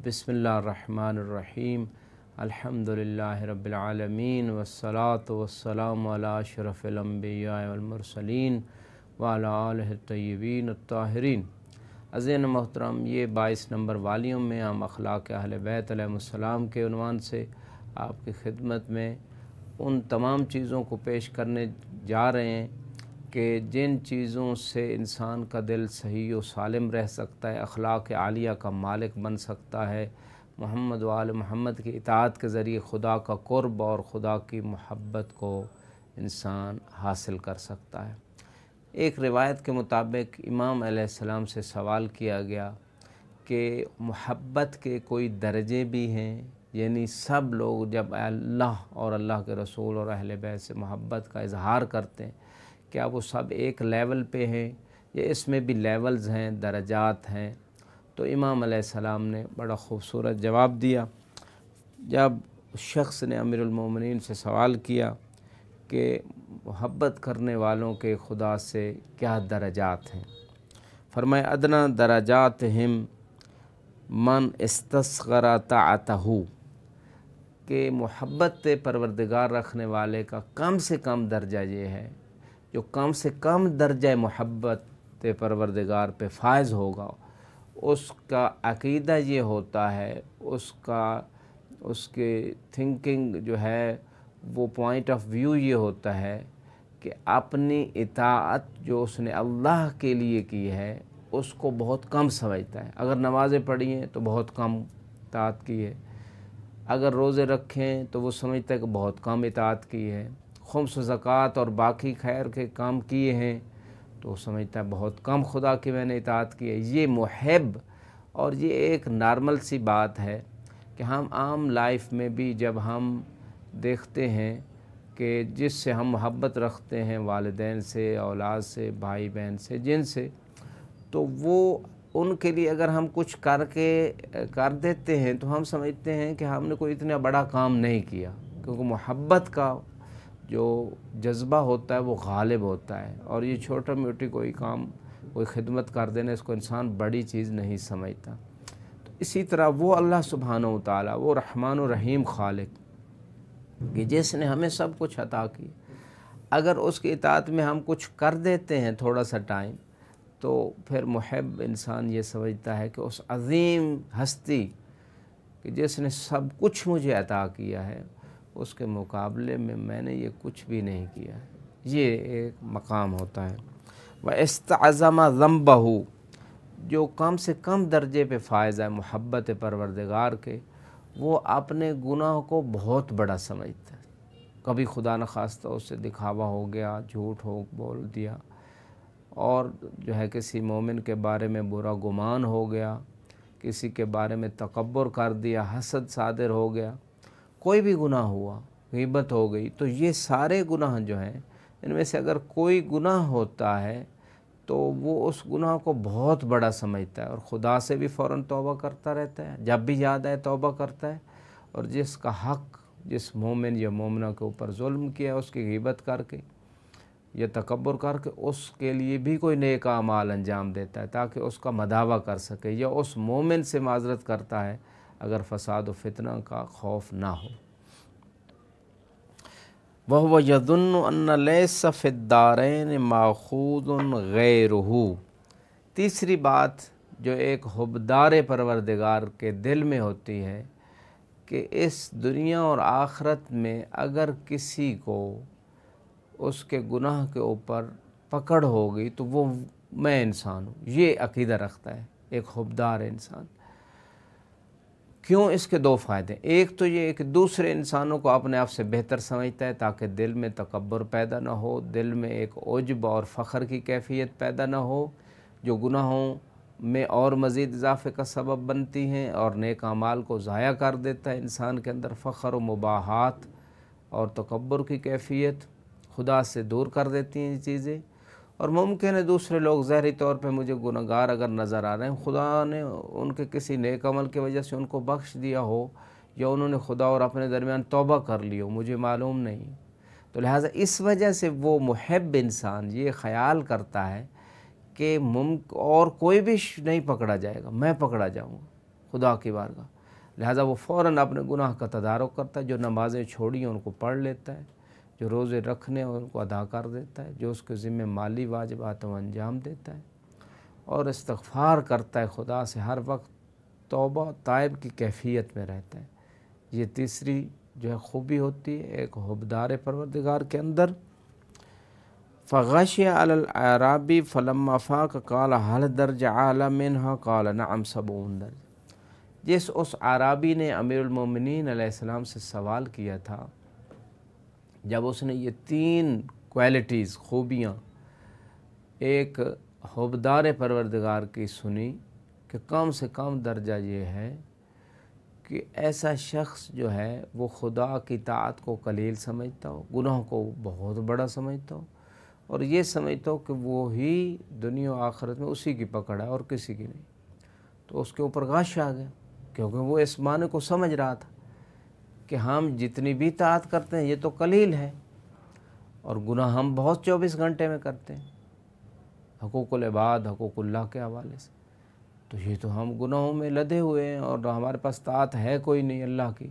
बिस्मिल्लाहिर्रहमानिर्रहीम अल्हम्दुलिल्लाहि रब्बिल आलमीन वस्सलातु वस्सलामु अला अशरफिल अंबिया वल मुरसलीन व अला आलिहि तय्यबीन अत्ताहिरीन। अज़ीज़ मोहतरम, ये 22 नंबर वालियों में हम अखलाक़ अहले बैत अलैहिमुस्सलाम के उन्वान से आपकी खिदमत में उन तमाम चीज़ों को पेश करने जा रहे हैं कि जिन चीज़ों से इंसान का दिल सही व सालिम रह सकता है, अखलाक़ आलिया का मालिक बन सकता है, मोहम्मद व आल मोहम्मद की इताअत के ज़रिए खुदा का क़ुर्ब और खुदा की मोहब्बत को इंसान हासिल कर सकता है। एक रिवायत के मुताबिक इमाम अलैहिस्सलाम से सवाल किया गया कि मोहब्बत के कोई दर्जे भी हैं, यानी सब लोग जब अल्लाह और अल्लाह के रसूल और अहले बैत से मोहब्बत का इजहार करते हैं, क्या वो सब एक लेवल पे हैं या इसमें भी लेवल्स हैं, दरजात हैं? तो इमाम अलैहिस्सलाम ने बड़ा ख़ूबसूरत जवाब दिया। जब शख्स ने अमीरुल मोमिनीन से सवाल किया कि मोहब्बत करने वालों के खुदा से क्या दरजात हैं, फरमाया अदना दरजात हिम मन इस्तस्ग़रा ताअतहू, कि मोहब्बत परवरदिगार रखने वाले का कम से कम दर्जा ये है, जो कम से कम दर्जा मोहब्बत परवरदिगार पे फ़ायज़ होगा, उसका अक़ीदा ये होता है, उसके थिंकिंग जो है वो पॉइंट ऑफ व्यू ये होता है कि अपनी इताअत जो उसने अल्लाह के लिए की है उसको बहुत कम समझता है। अगर नमाज़ें पढ़ी हैं तो बहुत कम इताअत की है, अगर रोज़े रखें तो वो समझता है कि बहुत कम इताअत की है, खुम्स ज़कात और बाकी खैर के काम किए हैं तो वो समझता है बहुत कम खुदा की मैंने इताअत की है। ये मुहिब, और ये एक नॉर्मल सी बात है कि हम आम लाइफ में भी जब हम देखते हैं कि जिससे हम मोहब्बत रखते हैं, वालिदैन से, औलाद से, भाई बहन से, जिनसे, तो वो उनके लिए अगर हम कुछ कर देते हैं तो हम समझते हैं कि हमने कोई इतना बड़ा काम नहीं किया, क्योंकि मोहब्बत का जो जज्बा होता है वो गालिब होता है, और ये छोटा मोटी कोई काम, कोई खिदमत कर देना, इसको इंसान बड़ी चीज़ नहीं समझता। तो इसी तरह वो अल्लाह सुब्हानहू व तआला, वो रहमान व रहीम खालिक कि जिसने हमें सब कुछ अता किया, अगर उसकी इताअत में हम कुछ कर देते हैं थोड़ा सा टाइम, तो फिर मुहिब इंसान ये समझता है कि उस अज़ीम हस्ती कि जिसने सब कुछ मुझे अता किया है, उसके मुकाबले में मैंने ये कुछ भी नहीं किया है। ये एक मकाम होता है। व इस्तअज़मा ज़ंबहू, जो कम से कम दर्जे पे फ़ायज़ है मोहब्बत परवरदिगार के, वो अपने गुनाह को बहुत बड़ा समझता है। कभी खुदा न खास्ता उससे दिखावा हो गया, झूठ हो बोल दिया, और जो है किसी मोमिन के बारे में बुरा गुमान हो गया, किसी के बारे में तकब्बुर कर दिया, हसद सादिर हो गया, कोई भी गुनाह हुआ, ग़ीबत हो गई, तो ये सारे गुनाह जो हैं, इनमें से अगर कोई गुनाह होता है तो वो उस गुनाह को बहुत बड़ा समझता है और खुदा से भी फ़ौरन तौबा करता रहता है, जब भी याद आए तौबा करता है। और जिसका हक़ जिस मोमिन या मोमिना के ऊपर जुल्म किया, उसकी ग़ीबत करके या तकब्बुर करके, उसके लिए भी कोई नेक आमाल अंजाम देता है ताकि उसका मदावा कर सके, या उस मोमिन से माज़रत करता है अगर फ़साद व फितना का खौफ ना हो। वहुव यज़ुन्नु अन्ना लैसा फ़िद्दारैन माख़ूज़ुन ग़ैरुहु। तीसरी बात जो एक हुब्बदार परवरदिगार के दिल में होती है कि इस दुनिया और आखिरत में अगर किसी को उसके गुनाह के ऊपर पकड़ हो गई तो वो मैं इंसान हूँ, ये अक़ीदा रखता है एक हुब्बदार इंसान। क्यों? इसके दो फ़ायदे। एक तो ये कि दूसरे इंसानों को अपने आप से बेहतर समझता है ताकि दिल में तकब्बुर पैदा ना हो, दिल में एक उज्ब और फ़ख्र की कैफियत पैदा ना हो, जो गुनाहों में और मज़ीद इजाफ़े का सबब बनती हैं और नेक अमाल को ज़ाया कर देता है। इंसान के अंदर फ़ख्र व मुबाहात और तकब्बुर की कैफियत खुदा से दूर कर देती हैं ये चीज़ें। और मुमकिन है दूसरे लोग ज़ाहिरी तौर पे मुझे गुनहगार अगर नज़र आ रहे हैं, खुदा ने उनके किसी नेक अमल की वजह से उनको बख्श दिया हो, या उन्होंने खुदा और अपने दरमियान तौबा कर ली हो, मुझे मालूम नहीं। तो लिहाजा इस वजह से वो मुहिब इंसान ये ख़याल करता है कि और कोई भी नहीं पकड़ा जाएगा, मैं पकड़ा जाऊँगा खुदा की बारगाह। لہٰذا وہ فوراً اپنے گناہ کا تدارک کرتا ہے، جو نمازیں چھوڑی ہیں ان کو پڑھ لیتا ہے، جو روزے رکھنے ہیں ان کو ادا کر دیتا ہے، جو اس کے ذمہ مالی واجبات وہ انجام دیتا ہے، اور استغفار کرتا ہے خدا سے، ہر وقت توبہ تائب کی کیفیت میں رہتا ہے۔ یہ تیسری جو ہے خوبی ہوتی ہے ایک حبدار پروردگار کے اندر۔ فغشی علی الاعرابی فلما فاق قال هل درج اعلی منها قال نعم 70 درجہ۔ اس اعرابی نے امیر المومنین علیہ السلام سے سوال کیا تھا، جب اس نے یہ 3 کوالٹیز خوبیاں ایک حبدار پروردگار کی سنی کہ کم سے کم درجہ یہ ہے کہ ایسا شخص جو ہے وہ خدا کی طاعت کو قلیل سمجھتا ہو، گناہ کو بہت بڑا سمجھتا ہو، اور یہ سمجھتا ہو کہ وہی دنیا و آخرت میں اسی کی پکڑ ہے اور کسی کی نہیں، تو اس کے اوپر غش آ گیا، کیونکہ وہ اس معنی کو سمجھ رہا تھا کہ ہم جتنی بھی طاعت کرتے ہیں یہ تو قلیل ہے، اور گناہ ہم بہت 24 گھنٹے میں کرتے ہیں، حقوق العباد حقوق اللہ کے حوالے سے، تو یہ تو ہم گناہوں میں لدے ہوئے ہیں، اور ہمارے پاس طاعت ہے کوئی نہیں اللہ کی،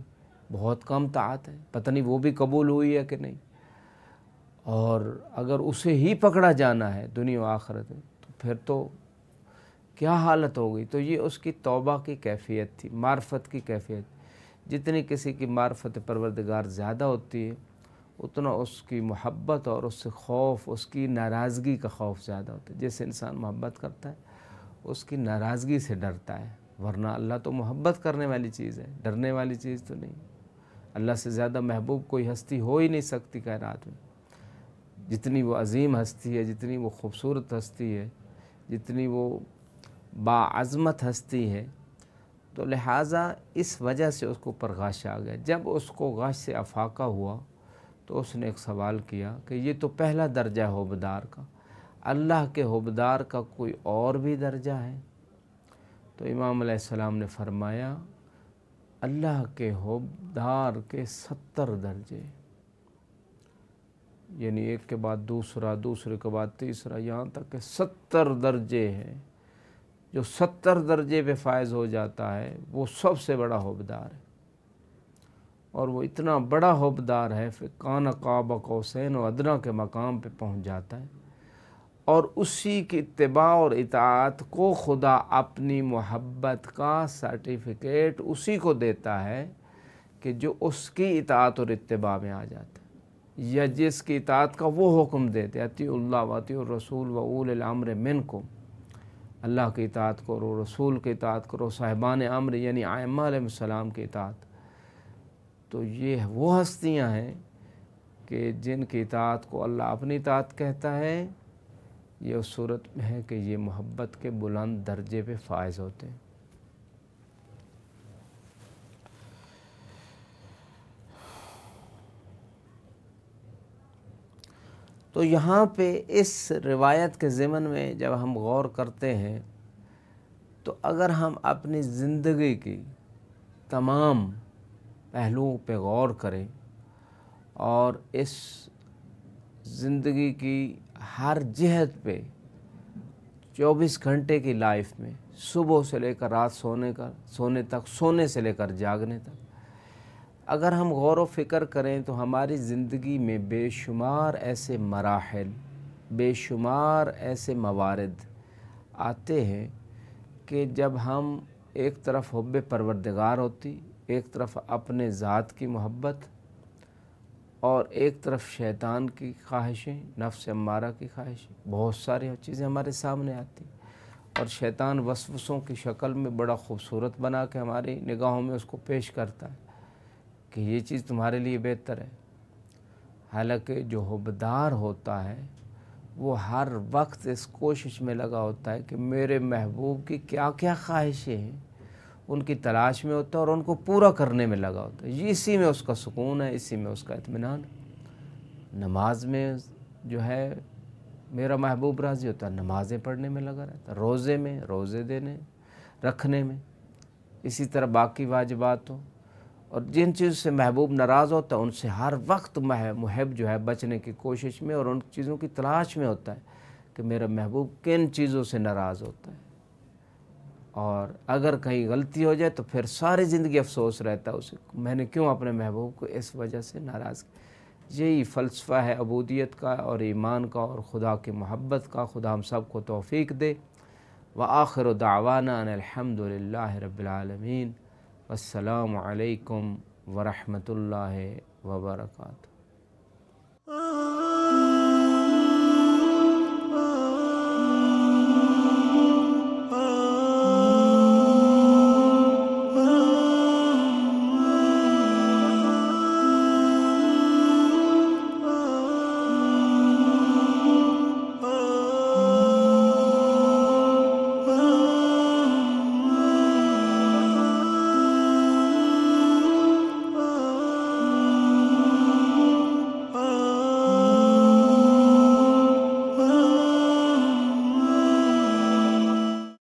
بہت کم طاعت ہے، پتہ نہیں وہ بھی قبول ہوئی ہے کہ نہیں، اور اگر اسے ہی پکڑا جانا ہے دنیا و آخرت میں تو پھر تو کیا حالت ہوگی۔ تو یہ اس کی توبہ کی کیفیت تھی، معرفت کی کیفیت۔ جتنی کسی کی معرفت پروردگار زیادہ ہوتی ہے اتنا اس کی محبت اور اس سے خوف، اس کی ناراضگی کا خوف زیادہ ہوتا ہے۔ جس انسان محبت کرتا ہے اس کی ناراضگی سے ڈرتا ہے، ورنہ اللہ تو محبت کرنے والی چیز ہے، ڈرنے والی چیز تو نہیں۔ اللہ سے زیادہ محبوب کوئی ہستی ہو ہی نہیں سکتی کائنات میں، جتنی وہ عظیم ہستی ہے، جتنی وہ خوبصورت ہستی ہے، جتنی وہ باعظمت ہستی ہے، تو لہٰذا اس وجہ سے اس کو اوپر غش آ گیا۔ جب اس کو غش سے افاقہ ہوا تو اس نے ایک سوال کیا کہ یہ تو پہلا درجہ ہے حبدار کا، اللہ کے حبدار کا کوئی اور بھی درجہ ہے؟ تو امام علیہ السلام نے فرمایا اللہ کے حبدار کے 70 درجے، یعنی ایک کے بعد دوسرا، دوسرے کے بعد تیسرا، یہاں تک کہ 70 درجے ہیں۔ جو 70 درجے پہ فائز ہو جاتا ہے وہ سب سے بڑا حبدار ہے، اور وہ اتنا بڑا حبدار ہے پھر کان قاب قوسین و ادنیٰ کے مقام پہ پہنچ جاتا ہے، اور اسی کی اتباع اور اطاعت کو خدا اپنی محبت کا سرٹیفکیٹ اسی کو دیتا ہے کہ جو اس کی اطاعت اور اتباع میں آ جاتا ہے، یا جس کی اطاعت کا وہ حکم دیتے اطیعوا اللہ و اطیعوا الرسول و اولی الامر منکم، اللہ کی اطاعت کرو، رسول کی اطاعت کرو، صاحبان امر یعنی ائمہ علیہ السلام کی اطاعت۔ تو یہ وہ ہستیاں ہیں کہ جن کی اطاعت کو اللہ اپنی اطاعت کہتا ہے، یہ اس صورت میں ہے کہ یہ محبت کے بلند درجے پہ فائز ہوتے ہیں۔ تو یہاں پہ اس روایت کے ضمن میں جب ہم غور کرتے ہیں تو اگر ہم اپنی زندگی کی تمام پہلوؤں پہ غور کریں اور اس زندگی کی ہر جہت پہ 24 گھنٹے کی لائف میں صبح سے لے کر رات سونے تک، سونے سے لے کر جاگنے تک اگر ہم غور و فکر کریں تو ہماری زندگی میں بے شمار ایسے مراحل، بے شمار ایسے موارد آتے ہیں کہ جب ہم ایک طرف حب پروردگار ہوتی، ایک طرف اپنے ذات کی محبت، اور ایک طرف شیطان کی خواہشیں، نفس امارہ کی خواہشیں، بہت ساری چیزیں ہمارے سامنے آتی، اور شیطان وسوسوں کی شکل میں بڑا خوبصورت بنا کے ہماری نگاہوں میں اس کو پیش کرتا ہے کہ یہ چیز تمہارے لیے بہتر ہے۔ حالانکہ جو حبدار ہوتا ہے وہ ہر وقت اس کوشش میں لگا ہوتا ہے کہ میرے محبوب کی کیا کیا خواہشیں ہیں ان کی تلاش میں ہوتا ہے، اور ان کو پورا کرنے میں لگا ہوتا ہے۔ اسی میں اس کا سکون ہے، اسی میں اس کا اطمینان ہے۔ نماز میں جو ہے میرا محبوب راضی ہوتا ہے، نمازیں پڑھنے میں لگا رہتا ہے، روزے میں روزے دینے رکھنے میں، اسی طرح باقی واجبات ہو، اور جن چیزوں سے محبوب ناراض ہوتا ہے ان سے ہر وقت محب جو ہے بچنے کی کوشش میں اور ان چیزوں کی تلاش میں ہوتا ہے کہ میرا محبوب کن چیزوں سے ناراض ہوتا ہے۔ اور اگر کہیں غلطی ہو جائے تو پھر ساری زندگی افسوس رہتا ہے اسے، میں نے کیوں اپنے محبوب کو اس وجہ سے ناراض کیا۔ یہی فلسفہ ہے عبودیت کا اور ایمان کا اور خدا کی محبت کا۔ خدا ہم سب کو توفیق دے۔ وآخر دعوانا ان الحمد للہ رب العالمین۔ والسلام علیکم ورحمۃ اللہ وبرکاتہ۔